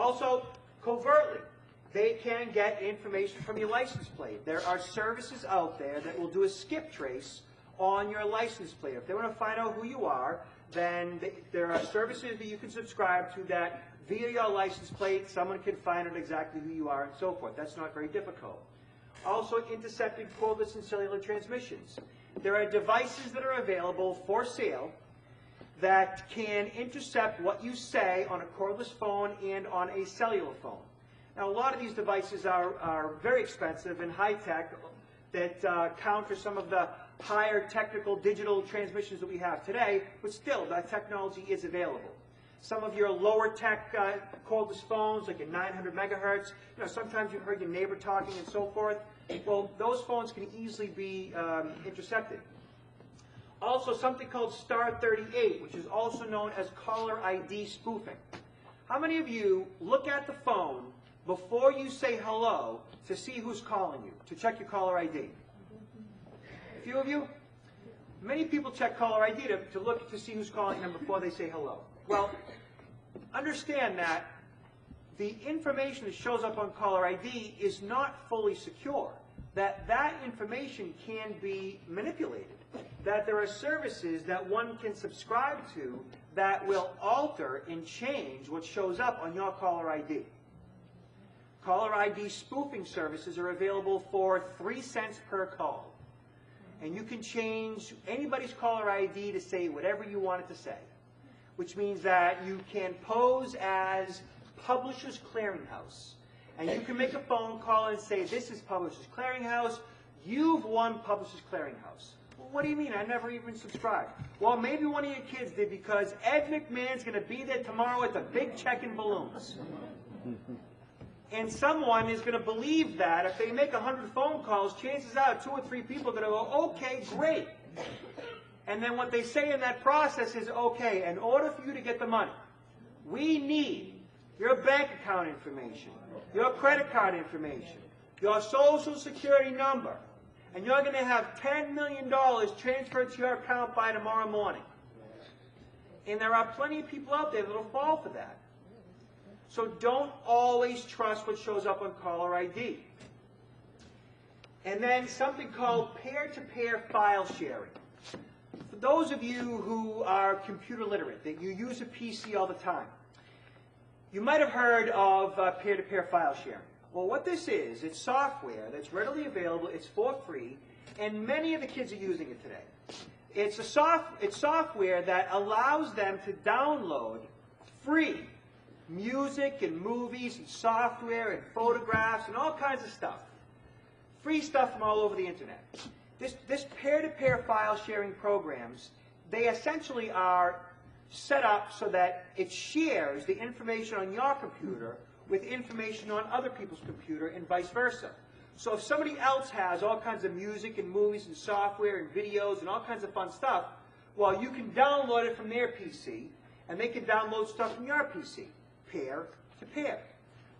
Also, covertly, they can get information from your license plate. There are services out there that will do a skip trace on your license plate. If they want to find out who you are, then there are services that you can subscribe to that via your license plate, someone can find out exactly who you are and so forth. That's not very difficult. Also, intercepted cordless and cellular transmissions. There are devices that are available for sale that can intercept what you say on a cordless phone and on a cellular phone. Now, a lot of these devices are very expensive and high-tech that counter some of the higher technical digital transmissions that we have today, but still, that technology is available. Some of your lower tech cordless phones, like your 900 megahertz, sometimes you've heard your neighbor talking and so forth. Well, those phones can easily be intercepted. Also, something called Star 38, which is also known as caller ID spoofing. How many of you look at the phone before you say hello to see who's calling you, to check your caller ID? A few of you? Many people check caller ID to look to see who's calling them before they say hello. Well, understand that the information that shows up on caller ID is not fully secure, that information can be manipulated, that there are services that one can subscribe to that will alter and change what shows up on your caller ID. Caller ID spoofing services are available for 3 cents per call. And you can change anybody's caller ID to say whatever you want it to say, which means that you can pose as Publishers Clearinghouse. And you can make a phone call and say, this is Publishers Clearinghouse, you've won Publishers Clearinghouse. Well, what do you mean? I never even subscribed. Well, maybe one of your kids did because Ed McMahon's going to be there tomorrow with the big check in balloons. And someone is going to believe that if they make 100 phone calls, chances are 2 or 3 people are going to go, okay, great. And then what they say in that process is, okay, in order for you to get the money, we need your bank account information, your credit card information, your social security number, and you're going to have $10 million transferred to your account by tomorrow morning. And there are plenty of people out there that will fall for that. So don't always trust what shows up on caller ID. And then something called peer-to-peer file sharing. For those of you who are computer literate, that you use a PC all the time, you might have heard of peer-to-peer file sharing. Well, what this is, it's software that's readily available, it's for free, and many of the kids are using it today. It's software that allows them to download free music and movies and software and photographs and all kinds of stuff. Free stuff from all over the internet. This peer-to-peer file sharing programs, they essentially are set up so that it shares the information on your computer with information on other people's computer and vice versa. So if somebody else has all kinds of music and movies and software and videos and all kinds of fun stuff, well, you can download it from their PC and they can download stuff from your PC, peer to peer.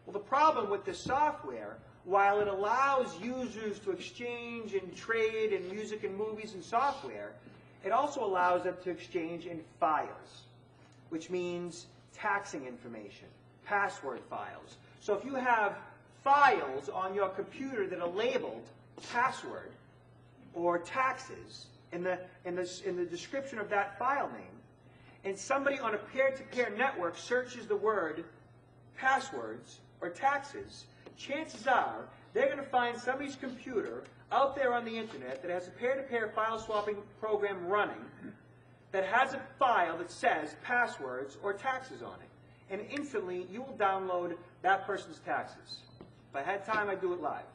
Well, the problem with this software, while it allows users to exchange and trade in music and movies and software, it also allows them to exchange in files, which means taxing information, password files. So if you have files on your computer that are labeled password or taxes in the description of that file name, and somebody on a peer-to-peer network searches the word passwords or taxes, chances are they're going to find somebody's computer out there on the internet that has a peer-to-peer file swapping program running that has a file that says passwords or taxes on it. And instantly you will download that person's taxes. If I had time, I'd do it live.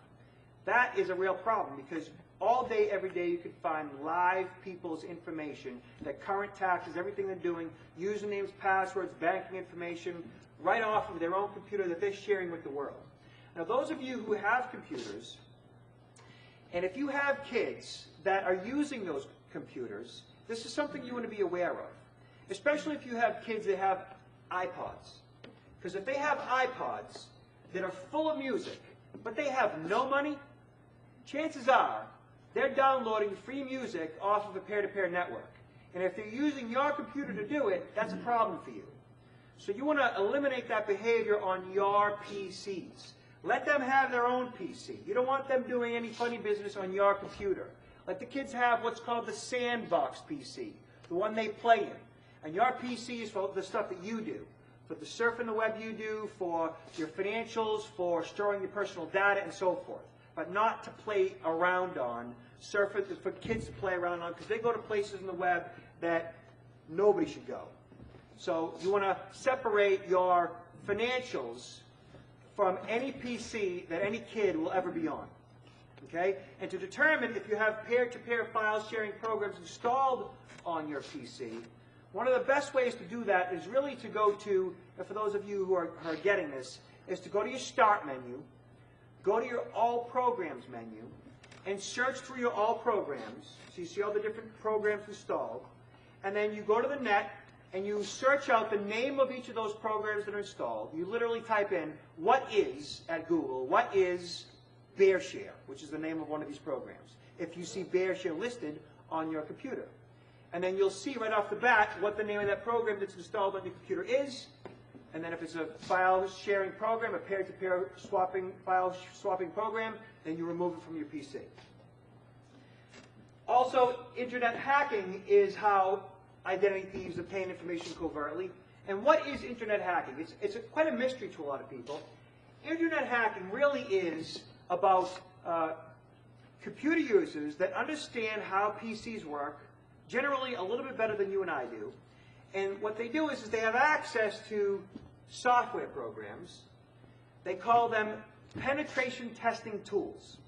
That is a real problem because all day, every day, you can find live people's information, their current taxes, everything they're doing, usernames, passwords, banking information, right off of their own computer that they're sharing with the world. Now, those of you who have computers, and if you have kids that are using those computers, this is something you want to be aware of, especially if you have kids that have iPods. Because if they have iPods that are full of music, but they have no money, chances are they're downloading free music off of a peer-to-peer network. And if they're using your computer to do it, that's a problem for you. So you want to eliminate that behavior on your PCs. Let them have their own PC. You don't want them doing any funny business on your computer. Let the kids have what's called the sandbox PC, the one they play in. And your PC is for the stuff that you do, for the surfing the web you do, for your financials, for storing your personal data, and so forth. But not to play around on, for kids to play around on, because they go to places in the web that nobody should go. So you want to separate your financials from any PC that any kid will ever be on. Okay? And to determine if you have peer-to-peer file sharing programs installed on your PC, one of the best ways to do that is really to go to, and for those of you who are getting this, is to go to your Start menu, go to your All Programs menu, and search through your All Programs, so you see all the different programs installed, and then you go to the net, and you search out the name of each of those programs that are installed. You literally type in, what is, at Google, what is BearShare, which is the name of one of these programs, if you see BearShare listed on your computer. And then you'll see right off the bat what the name of that program that's installed on your computer is. And then if it's a file sharing program, a peer-to-peer file swapping program, then you remove it from your PC. Also, internet hacking is how identity thieves obtain information covertly. And what is internet hacking? It's quite a mystery to a lot of people. Internet hacking really is about computer users that understand how PCs work, generally a little bit better than you and I do. And what they do is they have access to software programs. They call them penetration testing tools.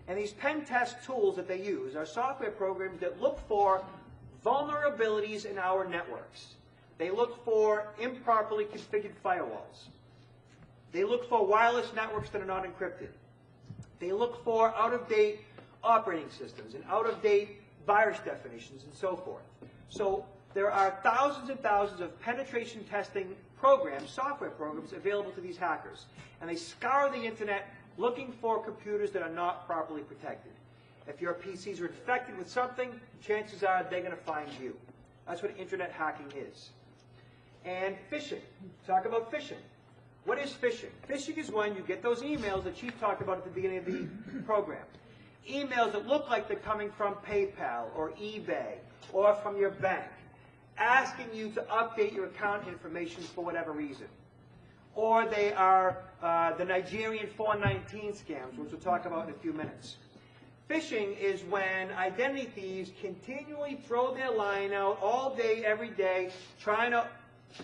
And these pen test tools that they use are software programs that look for vulnerabilities in our networks. They look for improperly configured firewalls. They look for wireless networks that are not encrypted. They look for out-of-date operating systems and out-of-date virus definitions and so forth. So there are thousands and thousands of penetration testing programs, software programs, available to these hackers. And they scour the internet looking for computers that are not properly protected. If your PCs are infected with something, chances are they're going to find you. That's what internet hacking is. And phishing. Talk about phishing. What is phishing? Phishing is when you get those emails that Chief talked about at the beginning of the program. Emails that look like they're coming from PayPal or eBay or from your bank, asking you to update your account information for whatever reason. Or they are the Nigerian 419 scams, which we'll talk about in a few minutes. Phishing is when identity thieves continually throw their line out all day, every day, trying to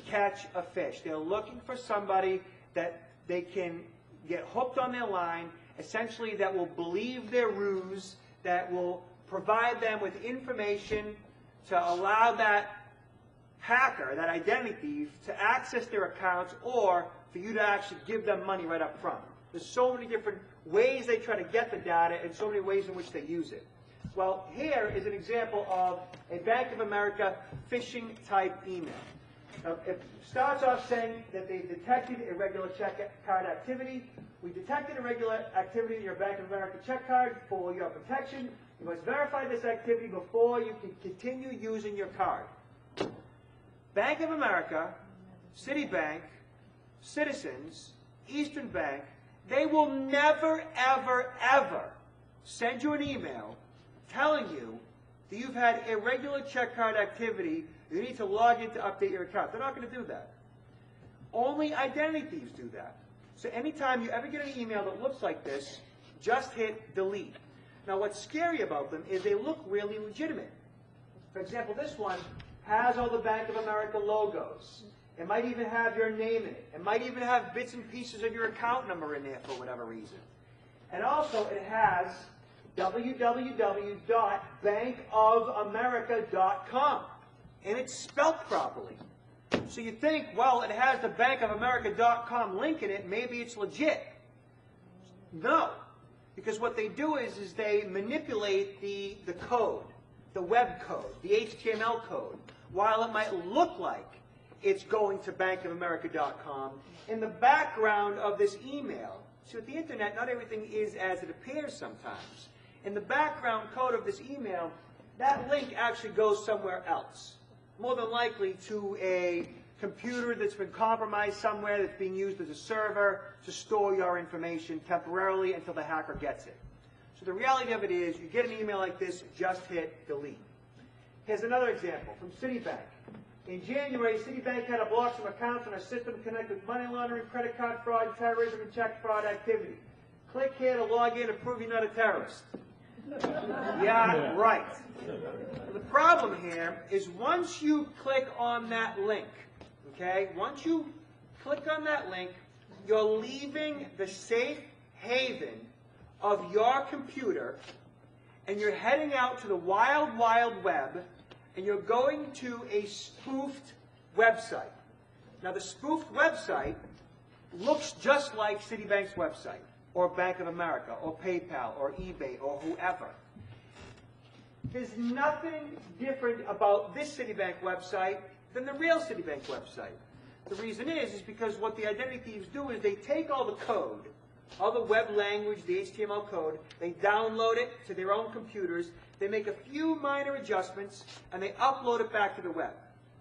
catch a fish. They're looking for somebody that they can get hooked on their line, essentially that will believe their ruse, that will provide them with information to allow that hacker, that identity thief, to access their accounts or for you to actually give them money right up front. There's so many different ways they try to get the data and so many ways in which they use it. Well, here is an example of a Bank of America phishing type email. Now, it starts off saying that they detected irregular check card activity. We detected irregular activity in your Bank of America check card. For your protection, you must verify this activity before you can continue using your card. Bank of America, Citibank, Citizens, Eastern Bank, they will never, ever, ever send you an email telling you that you've had irregular check card activity. You need to log in to update your account. They're not going to do that. Only identity thieves do that. So anytime you ever get an email that looks like this, just hit delete. Now what's scary about them is they look really legitimate. For example, this one has all the Bank of America logos. It might even have your name in it. It might even have bits and pieces of your account number in there for whatever reason. And also it has www.bankofamerica.com. And it's spelled properly. So you think, well, it has the bankofamerica.com link in it, maybe it's legit. No. Because what they do is they manipulate the code, the web code, the HTML code. While it might look like it's going to bankofamerica.com, in the background of this email, so with the internet, not everything is as it appears sometimes. In the background code of this email, that link actually goes somewhere else. More than likely to a computer that's been compromised somewhere that's being used as a server to store your information temporarily until the hacker gets it. So the reality of it is, you get an email like this, just hit delete. Here's another example from Citibank. In January, Citibank had to block some accounts on a system connected with money laundering, credit card fraud, terrorism, and check fraud activity. Click here to log in to prove you're not a terrorist. Yeah, right. The problem here is once you click on that link, okay, once you click on that link, you're leaving the safe haven of your computer and you're heading out to the wild, wild web and you're going to a spoofed website. Now the spoofed website looks just like Citibank's website, or Bank of America, or PayPal, or eBay, or whoever. There's nothing different about this Citibank website than the real Citibank website. The reason is because what the identity thieves do is they take all the code, all the web language, the HTML code, they download it to their own computers, they make a few minor adjustments, and they upload it back to the web,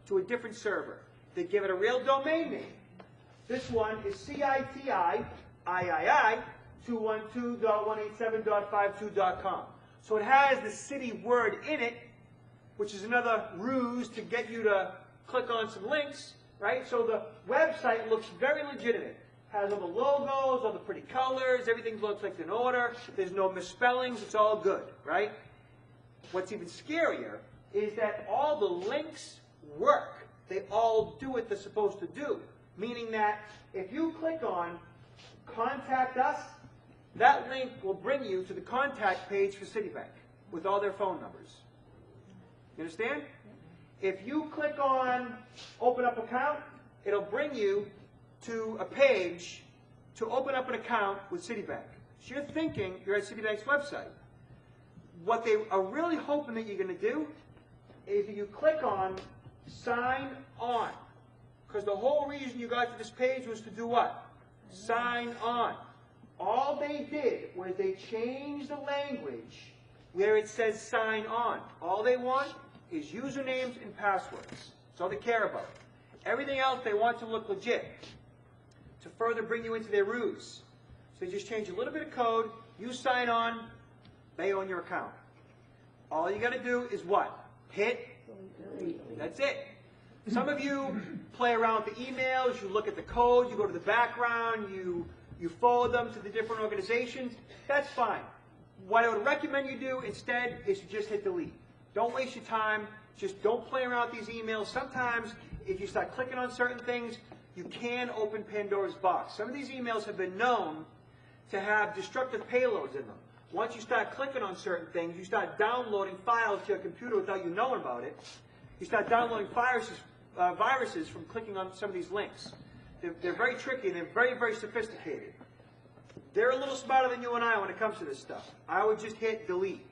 to a different server. They give it a real domain name. This one is CITI, 212.187.52.com. So it has the city word in it, which is another ruse to get you to click on some links, right? So the website looks very legitimate. Has all the logos, all the pretty colors, everything looks like it's in order. There's no misspellings, it's all good, right? What's even scarier is that all the links work. They all do what they're supposed to do. Meaning that if you click on Contact Us, that link will bring you to the contact page for Citibank with all their phone numbers. You understand? If you click on Open Up Account, it'll bring you to a page to open up an account with Citibank. So you're thinking you're at Citibank's website. What they are really hoping that you're going to do is that you click on Sign On. Because the whole reason you got to this page was to do what? Sign on. All they did was they changed the language where it says sign on. All they want is usernames and passwords. That's all they care about. Everything else they want to look legit, to further bring you into their ruse. So they just change a little bit of code, you sign on, they own your account. All you got to do is what? Hit delete. That's it. Some of you play around with the emails, you look at the code, you go to the background, you forward them to the different organizations. That's fine. What I would recommend you do instead is to just hit delete. Don't waste your time. Just don't play around with these emails. Sometimes, if you start clicking on certain things, you can open Pandora's box. Some of these emails have been known to have destructive payloads in them. Once you start clicking on certain things, you start downloading files to your computer without you knowing about it. You start downloading viruses from clicking on some of these links. They're very tricky and they're very, very sophisticated. They're a little smarter than you and I when it comes to this stuff. I would just hit delete.